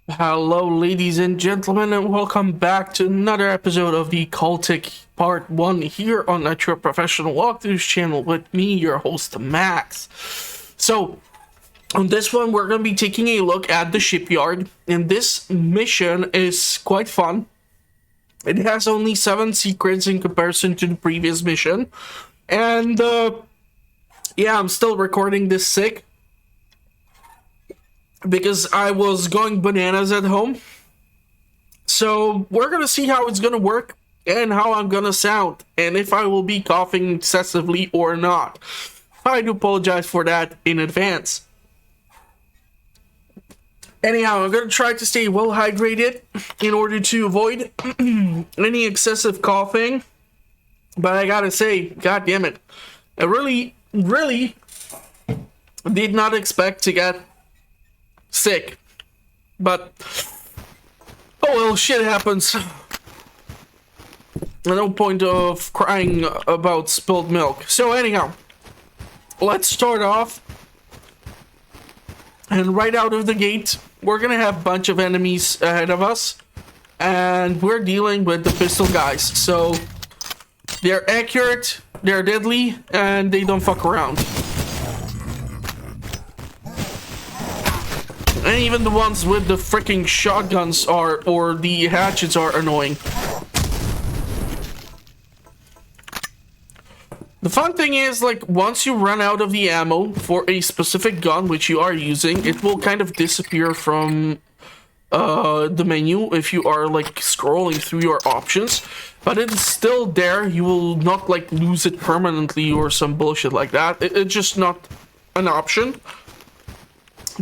Hello, ladies and gentlemen, and welcome back to another episode of the Cultic Part 1 here on Nitro Professional Walkthroughs channel with me, your host, Max. So, on this one, we're going to be taking a look at the Shipyard, and this mission is quite fun. It has only 7 secrets in comparison to the previous mission, and, yeah, I'm still recording this sick because I was going bananas at home. So we're gonna see how it's gonna work and how I'm gonna sound and if I will be coughing excessively or not. I do apologize for that in advance. Anyhow, I'm gonna try to stay well hydrated in order to avoid any excessive coughing. But I gotta say, god damn it, I really did not expect to get sick, but oh well, shit happens. No point of crying about spilled milk. So anyhow, let's start off, and right out of the gate we're gonna have a bunch of enemies ahead of us, and we're dealing with the pistol guys. So they're accurate, they're deadly, and they don't fuck around. And even the ones with the freaking shotguns or the hatchets are annoying. The fun thing is, like, once you run out of the ammo for a specific gun which you are using, it will kind of disappear from the menu if you are, like, scrolling through your options. But it's still there. You will not, like, lose it permanently or some bullshit like that. It's just not an option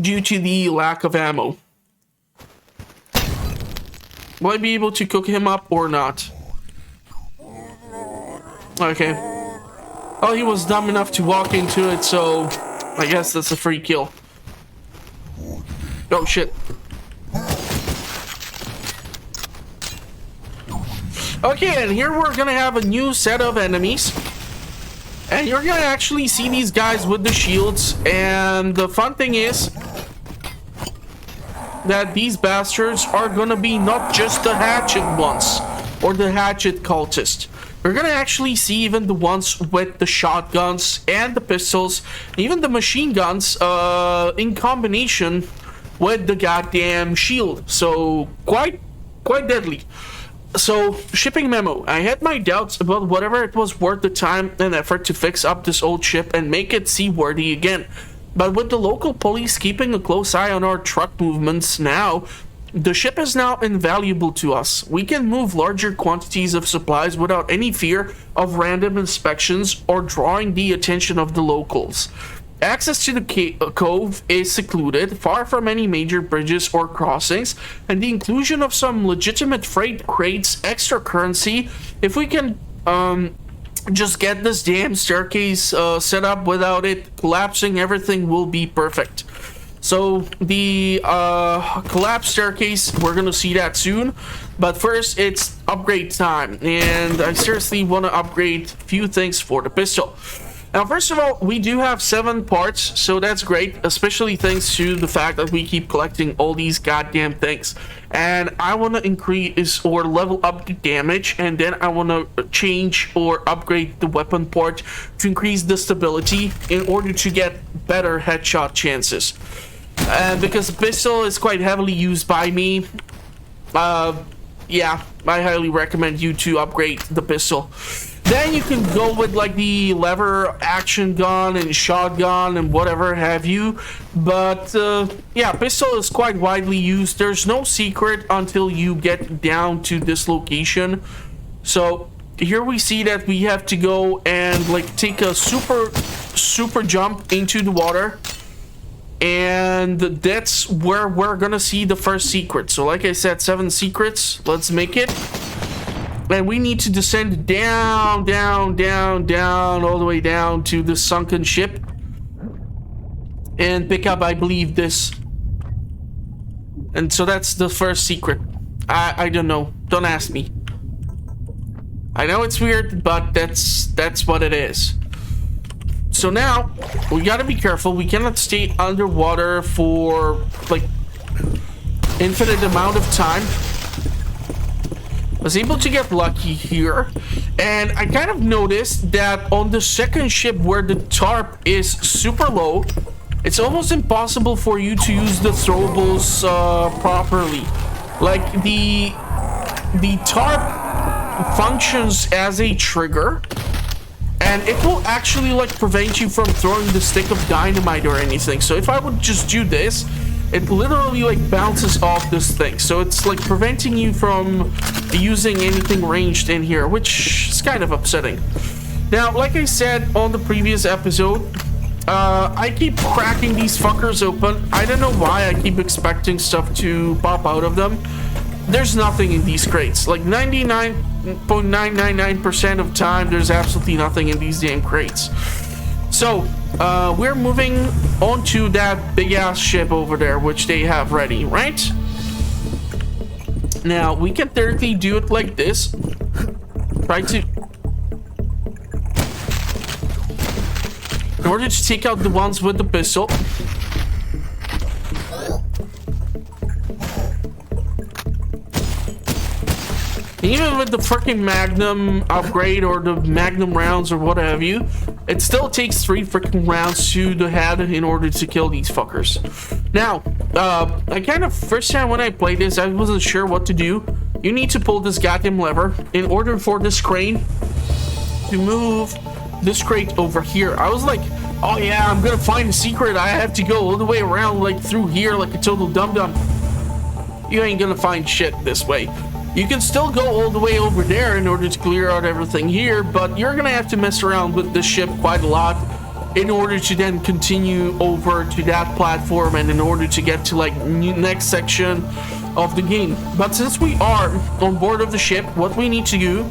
due to the lack of ammo. Will I be able to cook him up or not? Okay. Oh, he was dumb enough to walk into it, so I guess that's a free kill. Oh shit. Okay, and here we're gonna have a new set of enemies. And you're gonna actually see these guys with the shields, and the fun thing is that these bastards are gonna be not just the hatchet ones or the hatchet cultists. We're gonna actually see even the ones with the shotguns and the pistols, even the machine guns, in combination with the goddamn shield. So quite deadly. So, shipping memo. I had my doubts about whether it was worth the time and effort to fix up this old ship and make it seaworthy again. But with the local police keeping a close eye on our truck movements now, the ship is now invaluable to us. We can move larger quantities of supplies without any fear of random inspections or drawing the attention of the locals. Access to the cove is secluded, far from any major bridges or crossings, and the inclusion of some legitimate freight creates extra currency. If we can just get this damn staircase set up without it collapsing, everything will be perfect. So the collapse staircase, we're gonna see that soon, but first it's upgrade time, and I seriously want to upgrade a few things for the pistol. Now, first of all, we do have 7 parts, so that's great, especially thanks to the fact that we keep collecting all these goddamn things. And I want to increase or level up the damage, and then I want to change or upgrade the weapon part to increase the stability in order to get better headshot chances. And because the pistol is quite heavily used by me, yeah, I highly recommend you to upgrade the pistol. Then you can go with like the lever action gun and shotgun and whatever have you. But yeah, pistol is quite widely used. There's no secret until you get down to this location. So here we see that we have to go and like take a super jump into the water. And that's where we're gonna see the first secret. So like I said, 7 secrets. Let's make it. And we need to descend down, all the way down to the sunken ship. And pick up, I believe, this. And so that's the first secret. I don't know. Don't ask me. I know it's weird, but that's what it is. So now, we gotta be careful. We cannot stay underwater for, like, infinite amount of time. I was able to get lucky here, and I kind of noticed that on the second ship where the tarp is super low, it's almost impossible for you to use the throwables properly. Like the tarp functions as a trigger, and it will actually like prevent you from throwing the stick of dynamite or anything. So if I would just do this, it literally like bounces off this thing. So it's like preventing you from using anything ranged in here, which is kind of upsetting. Now, like I said on the previous episode, I keep cracking these fuckers open. I don't know why I keep expecting stuff to pop out of them. There's nothing in these crates. Like 99.999% of time, there's absolutely nothing in these damn crates. So, we're moving on to that big-ass ship over there, which they have ready, right? Now, we can directly do it like this. Try to... In order to take out the ones with the pistol. Even with the freaking Magnum upgrade or the Magnum rounds or what have you, it still takes 3 freaking rounds to the head in order to kill these fuckers. Now, I kind of, first time when I played this, I wasn't sure what to do. You need to pull this goddamn lever in order for this crane to move this crate over here. I was like, oh yeah, I'm gonna find a secret. I have to go all the way around like through here like a total dum-dum. You ain't gonna find shit this way. You can still go all the way over there in order to clear out everything here, but you're gonna have to mess around with this ship quite a lot in order to then continue over to that platform and in order to get to like next section of the game. But since we are on board of the ship, what we need to do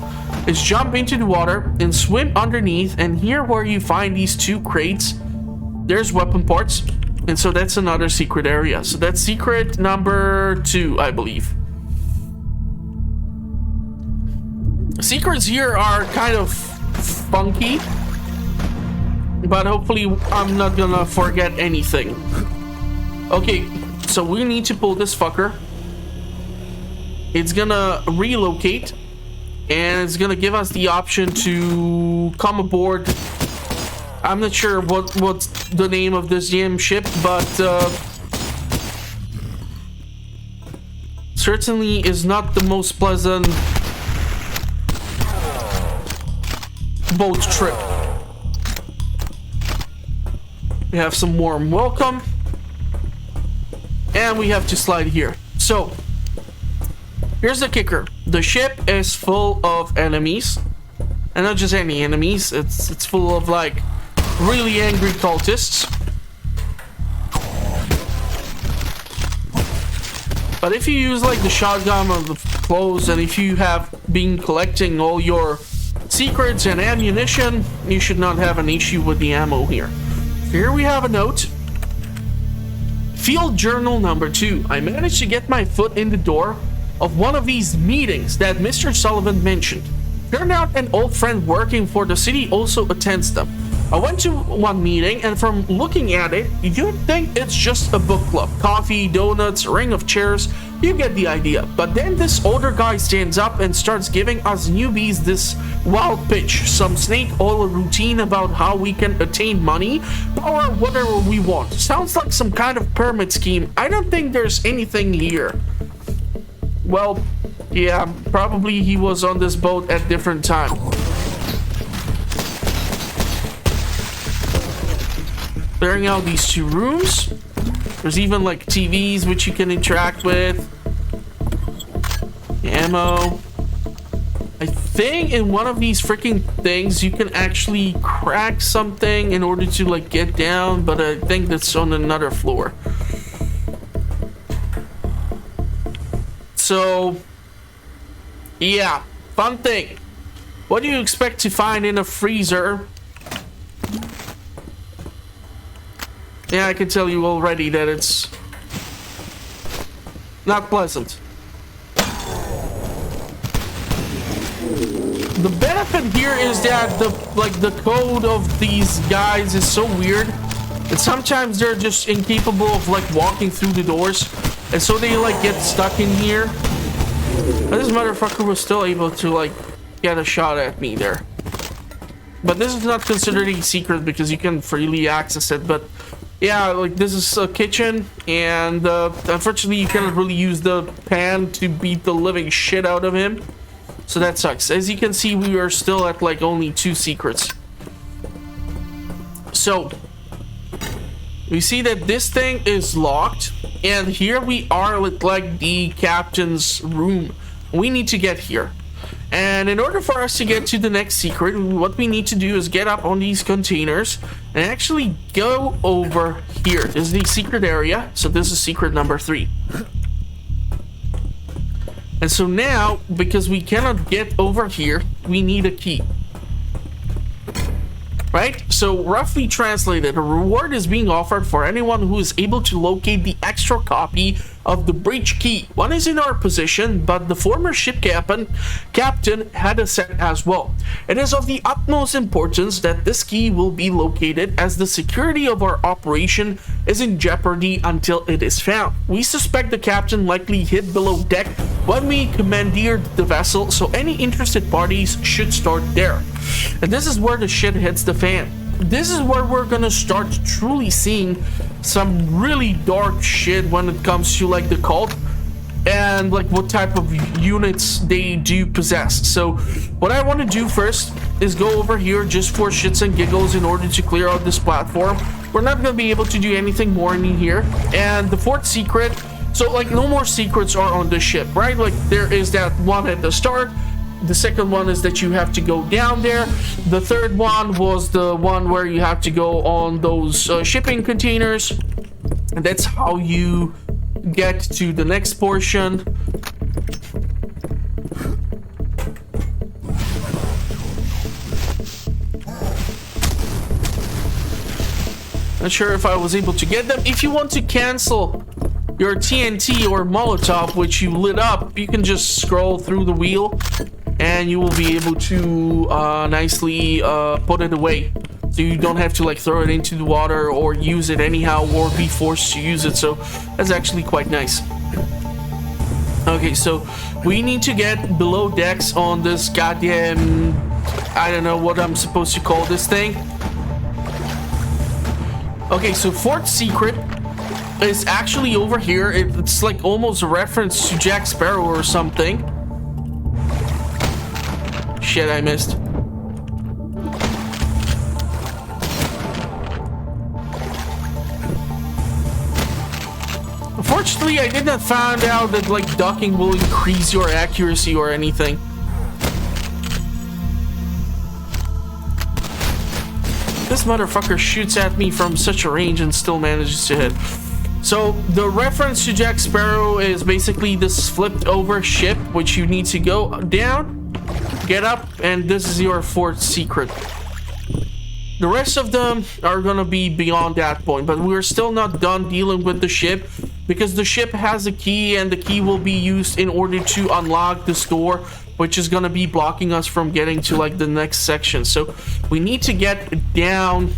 is jump into the water and swim underneath, and here where you find these 2 crates, there's weapon parts, and so that's another secret area. So that's secret number 2, I believe. Secrets here are kind of funky, but hopefully I'm not gonna forget anything. Okay, so we need to pull this fucker. It's gonna relocate, and it's gonna give us the option to come aboard. I'm not sure what's the name of this damn ship, but certainly is not the most pleasant boat trip. We have some warm welcome, and we have to slide here. So here's the kicker: the ship is full of enemies, and not just any enemies. It's full of like really angry cultists. But if you use like the shotgun or the clothes, and if you have been collecting all your secrets and ammunition, you should not have an issue with the ammo here. Here we have a note. Field journal number 2. I managed to get my foot in the door of one of these meetings that Mr. Sullivan mentioned. Turned out an old friend working for the city also attends them. I went to one meeting, and from looking at it, you'd think it's just a book club. Coffee, donuts, a ring of chairs, you get the idea. But then this older guy stands up and starts giving us newbies this wild pitch. Some snake oil routine about how we can attain money, power, whatever we want. Sounds like some kind of pyramid scheme. I don't think there's anything here. Well, yeah, probably he was on this boat at different time. Clearing out these 2 rooms. There's even like TVs which you can interact with. Ammo. I think in one of these freaking things you can actually crack something in order to like get down, but I think that's on another floor. So yeah, fun thing. What do you expect to find in a freezer? Yeah, I can tell you already that it's not pleasant. The benefit here is that the code of these guys is so weird that sometimes they're just incapable of like walking through the doors. And so they like get stuck in here. And this motherfucker was still able to like get a shot at me there. But this is not considered a secret because you can freely access it. But yeah, like this is a kitchen, and unfortunately you cannot really use the pan to beat the living shit out of him. So that sucks. As you can see, we are still at like only 2 secrets. So we see that this thing is locked, and here we are with like the captain's room. We need to get here. And in order for us to get to the next secret, what we need to do is get up on these containers and actually go over here. This is the secret area, so this is secret number 3. And so now, because we cannot get over here, we need a key. Right? So roughly translated, a reward is being offered for anyone who is able to locate the extra copy of the breach key. One is in our possession, but the former ship captain had a set as well. It is of the utmost importance that this key will be located, as the security of our operation is in jeopardy until it is found. We suspect the captain likely hid below deck when we commandeered the vessel, so any interested parties should start there. And this is where the shit hits the fan. This is where we're gonna start truly seeing some really dark shit when it comes to like the cult and like what type of units they do possess. So what I want to do first is go over here just for shits and giggles in order to clear out this platform. We're not gonna be able to do anything more in here. And the 4th secret, so like no more secrets are on the ship, right? Like there is that one at the start. The second one is that you have to go down there. The third one was the one where you have to go on those shipping containers. And that's how you get to the next portion. Not sure if I was able to get them. If you want to cancel your TNT or Molotov, which you lit up, you can just scroll through the wheel and you will be able to nicely put it away. So you don't have to like throw it into the water or use it anyhow or be forced to use it. So that's actually quite nice. Okay, so we need to get below decks on this goddamn, I don't know what I'm supposed to call this thing. Okay, so 4th secret is actually over here. It's like almost a reference to Jack Sparrow or something. Shit, I missed. Unfortunately, I did not find out that like ducking will increase your accuracy or anything. This motherfucker shoots at me from such a range and still manages to hit. So the reference to Jack Sparrow is basically this flipped over ship, which you need to go down, get up, and this is your 4th secret. The rest of them are gonna be beyond that point, but we're still not done dealing with the ship because the ship has a key, and the key will be used in order to unlock this door, which is gonna be blocking us from getting to like the next section. So we need to get down.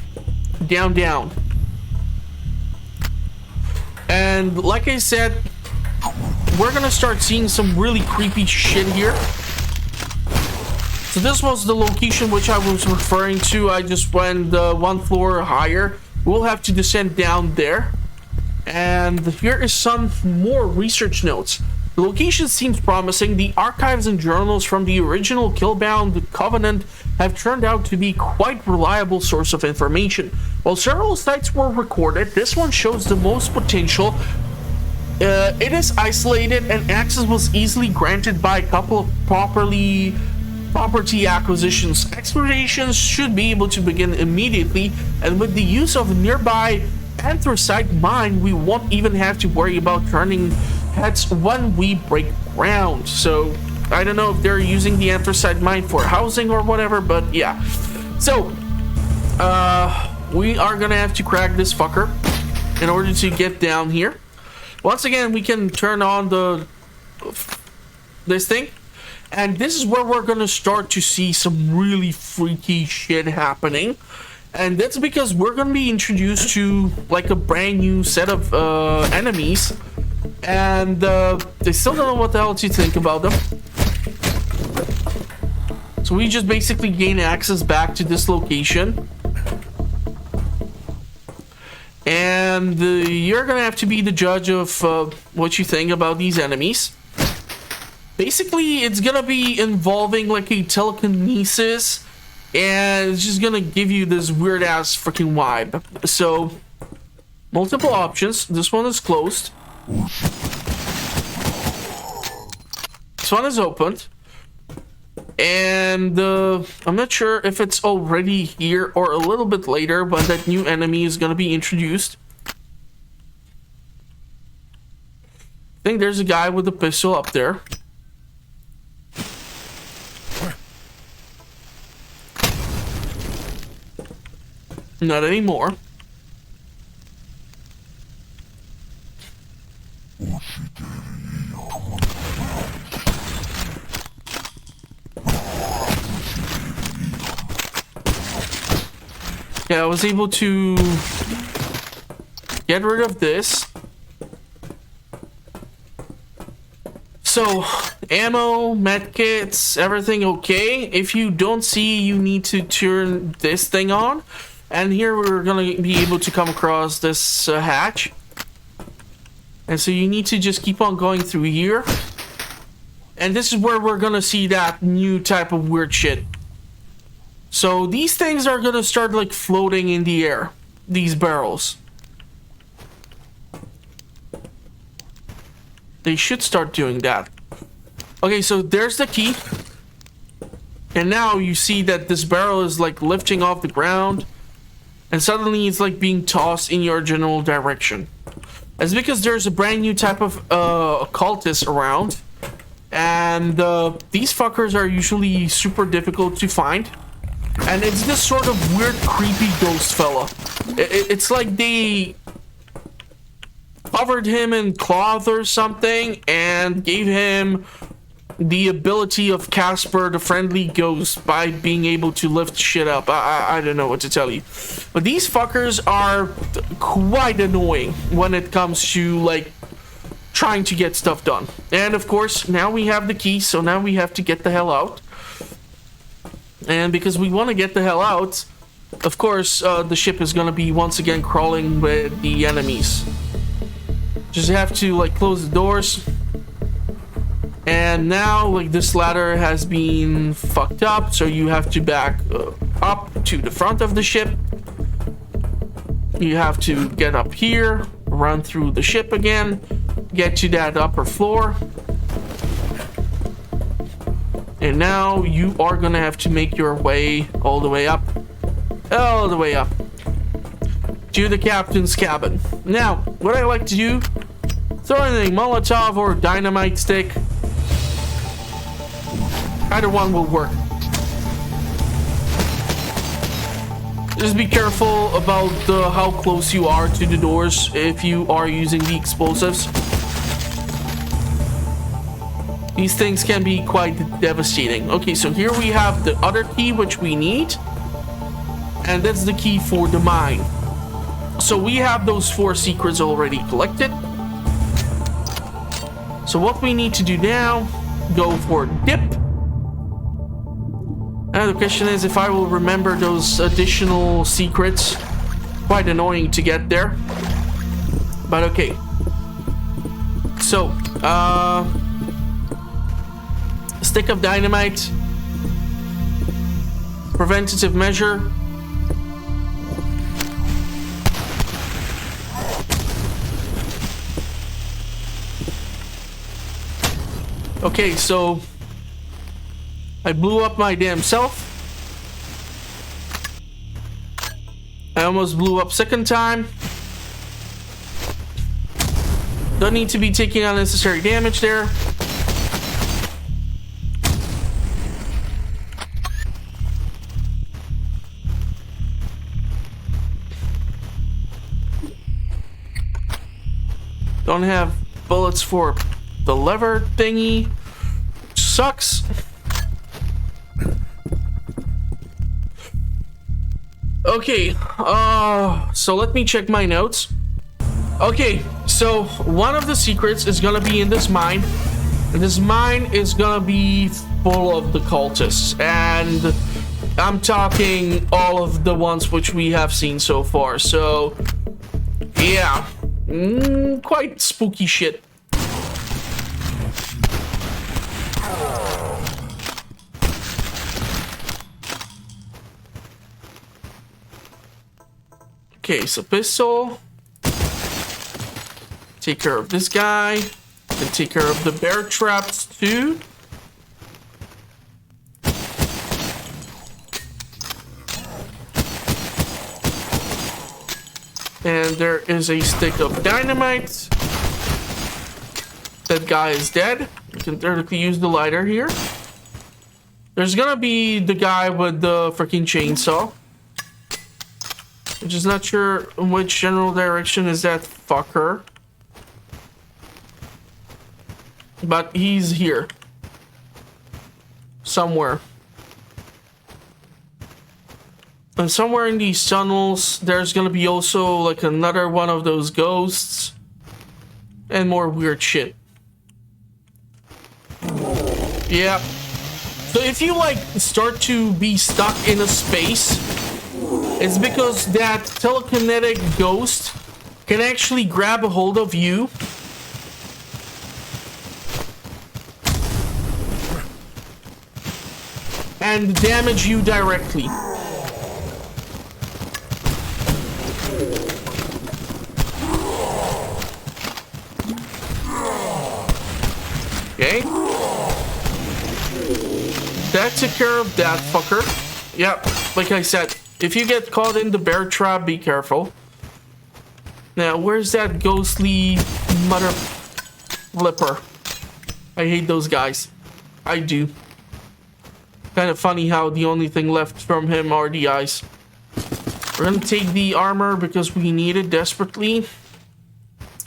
And like I said, we're gonna start seeing some really creepy shit here. So this was the location which I was referring to. I just went 1 floor higher. We'll have to descend down there. And here is some more research notes. The location seems promising. The archives and journals from the original Killbound Covenant have turned out to be quite reliable source of information. While several sites were recorded, this one shows the most potential. It is isolated, and access was easily granted by a couple of property acquisitions. Explorations should be able to begin immediately, and with the use of a nearby anthracite mine, we won't even have to worry about turning heads when we break ground. So I don't know if they're using the anthracite mine for housing or whatever, but yeah. So we are gonna have to crack this fucker in order to get down here. Once again, we can turn on this thing, and this is where we're gonna start to see some really freaky shit happening. And that's because we're gonna be introduced to like a brand new set of enemies And they still don't know what the hell to think about them. So we just basically gain access back to this location. And you're gonna have to be the judge of what you think about these enemies. Basically, it's gonna be involving like a telekinesis, and it's just gonna give you this weird ass freaking vibe. So, multiple options. This one is closed. This one is opened. And I'm not sure if it's already here or a little bit later when that new enemy is gonna be introduced. I think there's a guy with a pistol up there. Not anymore. Yeah, I was able to get rid of this. So, ammo, medkits, everything okay. If you don't see, you need to turn this thing on. And here we're gonna be able to come across this hatch. And so you need to just keep on going through here. And this is where we're gonna see that new type of weird shit. So these things are gonna start like floating in the air. These barrels. They should start doing that. Okay, so there's the key. And now you see that this barrel is like lifting off the ground. And suddenly it's like being tossed in your general direction. It's because there's a brand new type of cultist around. And these fuckers are usually super difficult to find. And it's this sort of weird, creepy ghost fella. It's like they covered him in cloth or something and gave him the ability of Casper, the friendly ghost, by being able to lift shit up. I don't know what to tell you. But these fuckers are quite annoying when it comes to, like, trying to get stuff done. And, of course, now we have the key, so now we have to get the hell out. And because we want to get the hell out, of course, the ship is going to be once again crawling with the enemies. Just have to, like, close the doors. And now, like, this ladder has been fucked up, so you have to back up to the front of the ship. You have to get up here, run through the ship again, get to that upper floor. And now you are gonna have to make your way all the way up to the captain's cabin. Now, what I like to do, throw in a Molotov or dynamite stick. Either one will work. Just be careful about how close you are to the doors if you are using the explosives. These things can be quite devastating. Okay, so here we have the other key which we need. And that's the key for the mine. So we have those 4 secrets already collected. So what we need to do now, go for dip. And the question is if I will remember those additional secrets. Quite annoying to get there. But okay. So, stick of dynamite. Preventative measure. Okay, so I blew up my damn self. I almost blew up second time. Don't need to be taking unnecessary damage there. Don't have bullets for the lever thingy. Which sucks. Okay, so let me check my notes. Okay, So one of the secrets is gonna be in this mine, and this mine is gonna be full of the cultists, and I'm talking all of the ones which we have seen so far. So yeah, quite spooky shit. Okay, so pistol. Take care of this guy. And take care of the bear traps too. And there is a stick of dynamite. That guy is dead. You can theoretically use the lighter here. There's gonna be the guy with the freaking chainsaw. I'm just not sure which general direction is that fucker. But he's here. Somewhere. And somewhere in these tunnels, there's gonna be also like another one of those ghosts. And more weird shit. Yeah. So if you like start to be stuck in a space, it's because that telekinetic ghost can actually grab a hold of you and damage you directly. Okay. That took care of that fucker. Yep, like I said, if you get caught in the bear trap, be careful. Now, where's that ghostly mother flipper? I hate those guys. I do. Kind of funny how the only thing left from him are the eyes. We're gonna take the armor because we need it desperately.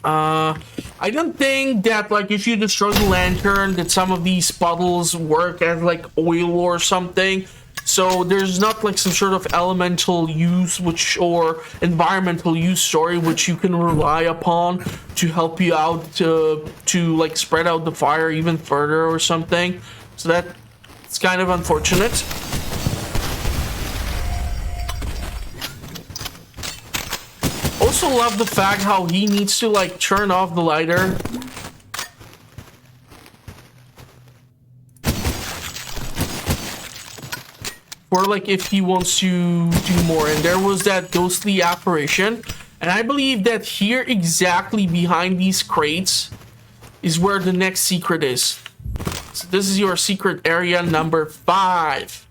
I don't think that like if you destroy the lantern that some of these puddles work as like oil or something. So there's not like some sort of elemental use or environmental use, sorry, which you can rely upon to help you out to like spread out the fire even further or something. So that's kind of unfortunate. Also love the fact how he needs to like turn off the lighter. Or like if he wants to do more. And there was that ghostly apparition. And I believe that here exactly behind these crates is where the next secret is. So this is your secret area number 5.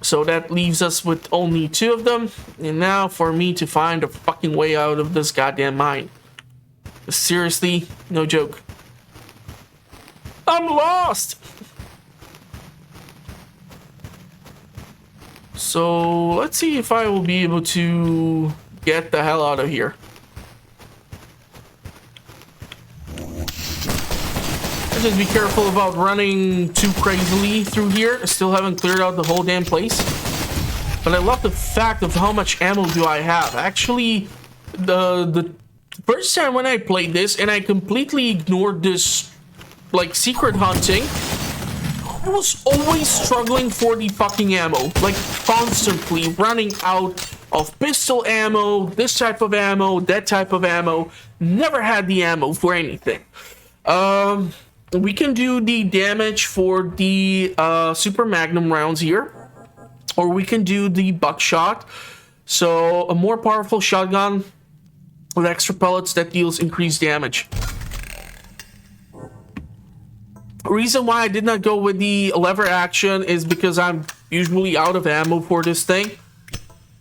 So that leaves us with only 2 of them. And now for me to find a fucking way out of this goddamn mine. Seriously, no joke. I'm lost! So let's see if I will be able to get the hell out of here. Just be careful about running too crazily through here. I still haven't cleared out the whole damn place. But I love the fact of how much ammo do I have. Actually, the first time when I played this and I completely ignored this like secret hunting, I was always struggling for the fucking ammo. Like constantly running out of pistol ammo, this type of ammo, that type of ammo. Never had the ammo for anything. We can do the damage for the super magnum rounds here, or we can do the buckshot. So a more powerful shotgun with extra pellets that deals increased damage. Reason why I did not go with the lever action is because I'm usually out of ammo for this thing,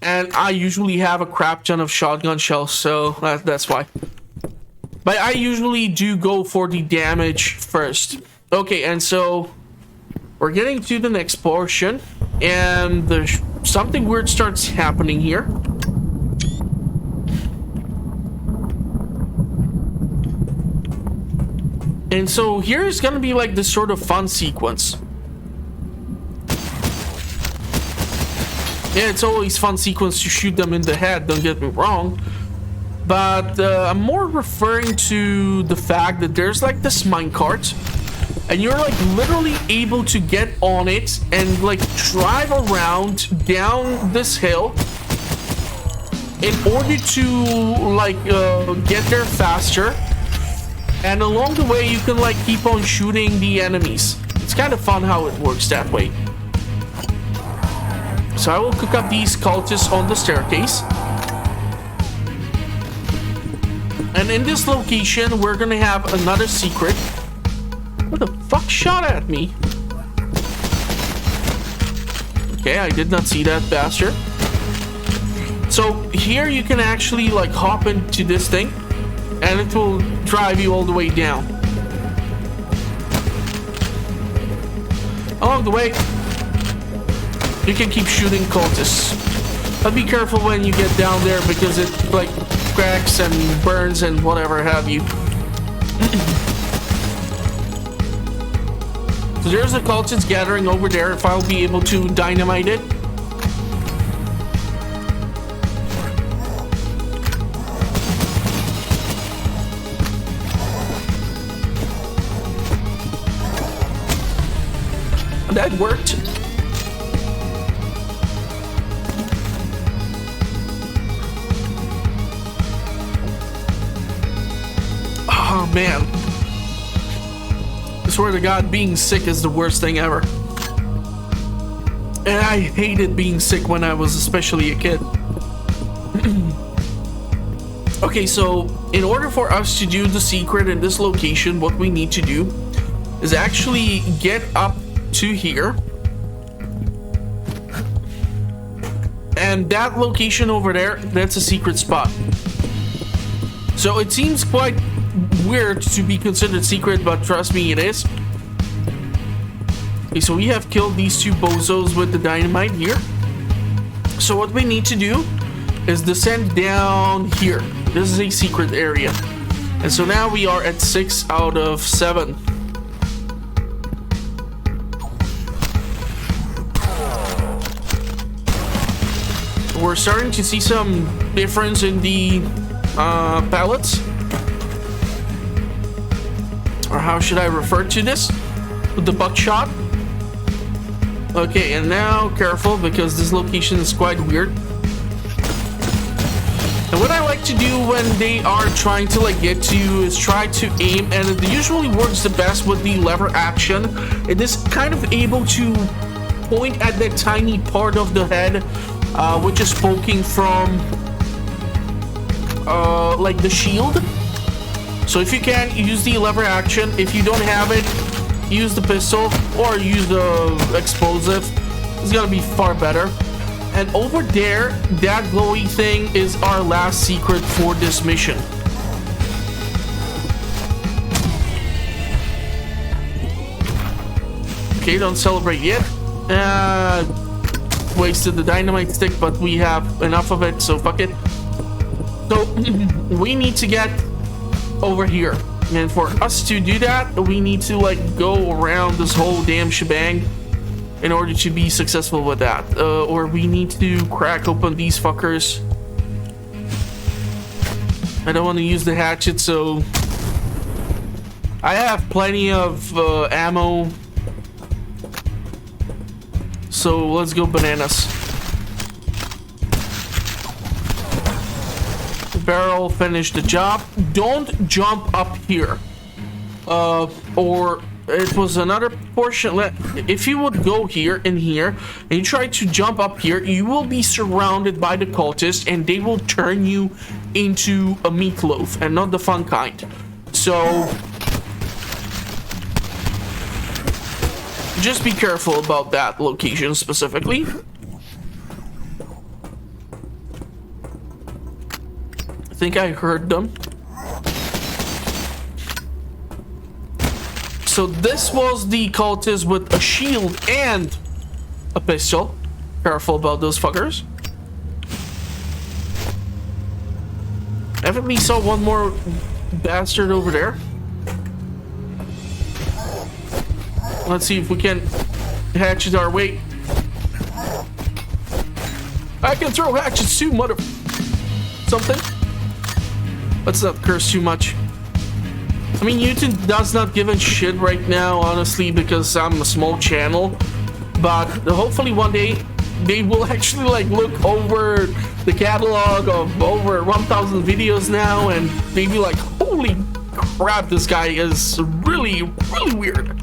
and I usually have a crap ton of shotgun shells, so that's why. But I usually do go for the damage first. Okay, and so we're getting to the next portion, and something weird starts happening here. And so here's gonna be like this sort of fun sequence. Yeah, it's always fun sequence to shoot them in the head, don't get me wrong. but I'm more referring to the fact that there's like this minecart, and you're like literally able to get on it and like drive around down this hill in order to like get there faster. And along the way, you can like keep on shooting the enemies. It's kind of fun how it works that way. So I will cook up these cultists on the staircase. And in this location, we're gonna have another secret. What the fuck shot at me? Okay, I did not see that bastard. So here you can actually like hop into this thing, and it will drive you all the way down. Along the way, you can keep shooting cultists. But be careful when you get down there because it like cracks and burns and whatever have you. So there's a cultist gathering over there if I'll be able to dynamite it. That worked. Oh man. I swear to God, being sick is the worst thing ever. And I hated being sick when I was especially a kid. Okay, so in order for us to do the secret in this location, what we need to do is actually get up to here, and that location over there, that's a secret spot. So it seems quite weird to be considered secret, but trust me, it is. Okay, so we have killed these two bozos with the dynamite here. So what we need to do is descend down here. This is a secret area, and so now we are at 6 out of 7. We're starting to see some difference in the pallets. Or how should I refer to this? With the buckshot. Okay, and now careful because this location is quite weird. And what I like to do when they are trying to like get to you is try to aim, and it usually works the best with the lever action. It is kind of able to point at that tiny part of the head which is poking from like the shield. So if you can, use the lever action. If you don't have it, use the pistol or use the explosive. It's gonna be far better. And over there, that glowy thing is our last secret for this mission. Okay, don't celebrate yet. Wasted the dynamite stick, but we have enough of it, so fuck it. So we need to get over here, and for us to do that, we need to like go around this whole damn shebang in order to be successful with that. Or we need to crack open these fuckers. I don't want to use the hatchet, so I have plenty of ammo. So let's go bananas. The barrel finished the job. Don't jump up here. Or it was another portion. If you would go here and here and you try to jump up here, you will be surrounded by the cultists and they will turn you into a meatloaf, and not the fun kind. So just be careful about that location specifically. I think I heard them. So this was the cultist with a shield and a pistol. Careful about those fuckers. I definitely saw one more bastard over there. Let's see if we can hatchet our way. I can throw hatchets too, mother... something. Let's not curse too much. I mean, YouTube does not give a shit right now, honestly, because I'm a small channel. But hopefully one day they will actually like look over the catalog of over 1,000 videos now, and they be like, holy crap, this guy is really, really weird.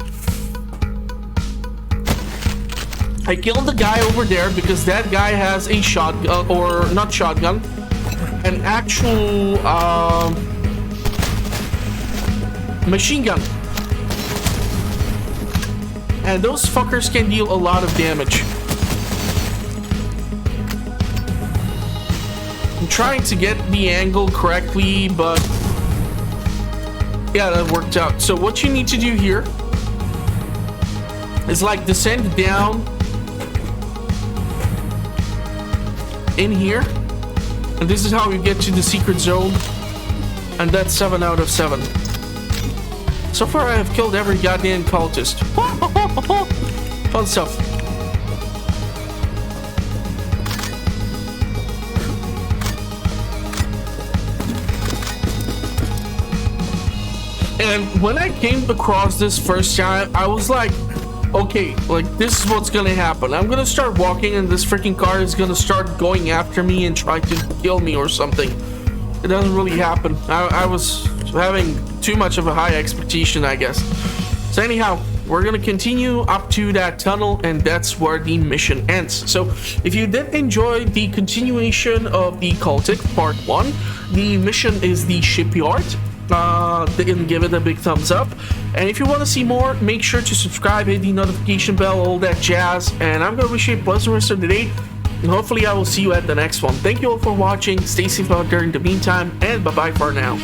I killed the guy over there because that guy has a shotgun, or not shotgun, an actual machine gun. And those fuckers can deal a lot of damage. I'm trying to get the angle correctly, but yeah, that worked out. So what you need to do here is like descend down in here, and this is how you get to the secret zone, and that's 7 out of 7. So far I have killed every goddamn cultist. Fun stuff. And when I came across this first time, I was like, okay, like this is what's gonna happen. I'm gonna start walking and this freaking car is gonna start going after me and try to kill me or something. It doesn't really happen. I was having too much of a high expectation, I guess. So anyhow, we're gonna continue up to that tunnel, and that's where the mission ends. So if you did enjoy the continuation of the Cultic part 1, the mission is the Shipyard. Then give it a big thumbs up, and if you want to see more, make sure to subscribe, hit the notification bell, all that jazz. And I'm gonna wish you a pleasant rest of the day, and hopefully I will see you at the next one. Thank you all for watching. Stay safe out there in the meantime, and bye bye for now.